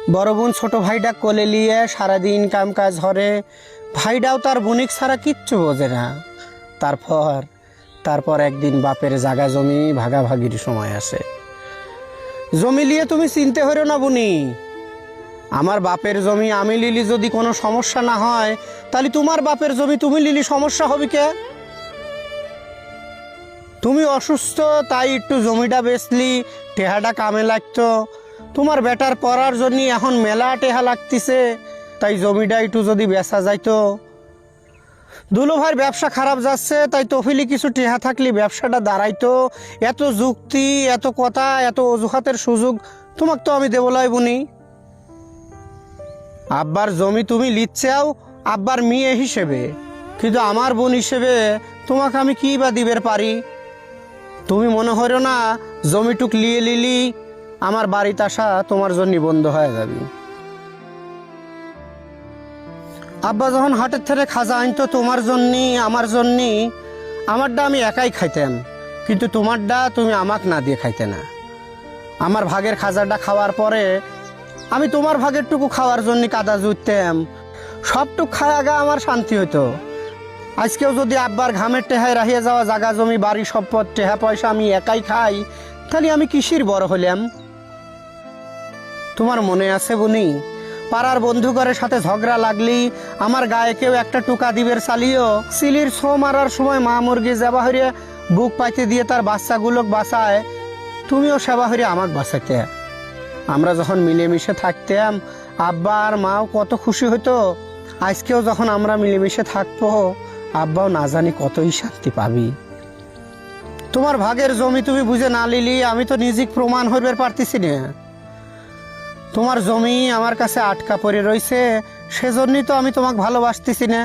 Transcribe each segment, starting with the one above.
বড় বোন ছোট ভাইটা কোলে নিয়ে সারাদিন কাম কাজ হরে, ভাইটাও তার বোনিক ছাড়া কিচ্ছু বোঝে না। তারপর একদিন বাপের জাগা জমি ভাগাভাগির সময় আসে। জমি নিয়ে তুমি চিনতে হইরো না বুনি, আমার বাপের জমি আমি লিলি যদি কোনো সমস্যা না হয়, তাহলে তোমার বাপের জমি তুমি লিলি সমস্যা হবে কে? তুমি অসুস্থ তাই একটু জমিটা বেচলি, টেহাটা কামে লাগতো। তোমার বেটার পড়ার জন্য এখন মেলা টেহা লাগতেছে, তাই জমিটা একটু যদি বেচা যাইতো। দুলো ভাইয়ের ব্যবসা খারাপ যাচ্ছে, তাই তফিলি কিছু টেহা থাকলে ব্যবসাটা দাঁড়াইতো। এত যুক্তি, এত কথা, এত অজুহাতের সুযোগ তোমাকে তো আমি দেবো লাই বুনি। আব্বার জমি তুমি লিচ্ছাও আব্বার মেয়ে হিসেবে, কিন্তু আমার বোন হিসেবে তোমাকে আমি কি বা দিবের পারি? তুমি মনে হইরো না জমিটুক লিয়ে লিলি আমার বাড়িতে আসা তোমার জন্য বন্ধ হয়ে যাবে। আব্বা যখন হাটের থেকে খাজা আনতো তোমার জন্যে আমার জন্যে, আমারটা আমি একাই খাইতাম, কিন্তু তোমারটা তুমি আমাকে না দিয়ে খাইতে না। আমার ভাগের খাজাটা খাওয়ার পরে আমি তোমার ভাগেরটুকু খাওয়ার জন্য কাদা জুটতাম, সবটুক খায় আগা আমার শান্তি হইতো। আজকেও যদি আব্বার ঘামের টেহায় রাহিয়ে যাওয়া জাগা জমি বাড়ি সম্পদ টেহা পয়সা আমি একাই খাই, তাহলে আমি কিসির বড় হইলাম? তোমার মনে আছে বুনি, পাড়ার বন্ধু করে সাথে ঝগড়া লাগলি আমার গায়ে কেউ একটা টুকা দিবের চালিও সিলির ছো মারার সময় মা মুরগি জবা হইরে বুক পাইতে দিয়ে তার বাচ্চাগুলোক বাঁচায়, তুমিও সেবা হইরে আমাকে বাঁচাইতে। আমরা যখন মিলেমিশে থাকতাম আব্বা আর মাও কত খুশি হতো। আজকেও যখন আমরা মিলেমিশে থাকবো আব্বাও না জানি কতই শান্তি পাবি। তোমার ভাগের জমি তুমি বুঝে না লিলি আমি তো নিজেক প্রমাণ হইবার পারতেছি না। তোমার জমি আমার কাছে আটকা পড়ে রয়েছে, সেজন্যই তো আমি তোমাকে ভালোবাসতেছি না।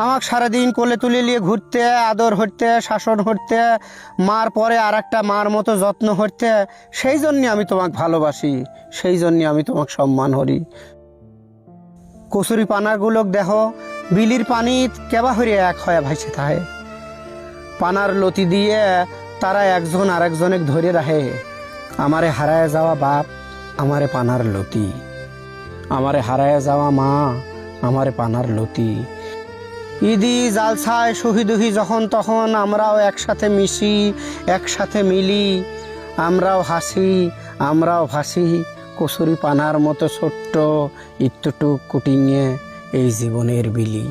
আমাকে সারাদিন কোলে তুলে নিয়ে ঘুরতে, আদর হইতে, শাসন হইতে, মার পরে আর একটা মার মতো যত্ন হইতে, সেই জন্যে আমি তোমাকে ভালোবাসি, সেই জন্যে আমি তোমাকে সম্মান করি। কচুরি পানাগুলোক দেখো বিলির পানি কেবা হইরে এক হয়ে ভাইসে থাকে, পানার লতি দিয়ে তারা একজন আরেকজনে ধরে রাখে। আমারে হারায় যাওয়া বাপ আমারে পানার লতি, আমারে হারায় যাওয়া মা আমারে পানার লতি। ঈদি জালসায় শহীদহি যখন তখন আমরাও একসাথে মিশি, একসাথে মিলি, আমরাও হাসি, আমরাও ভাসি কচুরি পানার মতো ছোট্ট ইট্টুটুক কুটিংয়ে এই জীবনের বিলি।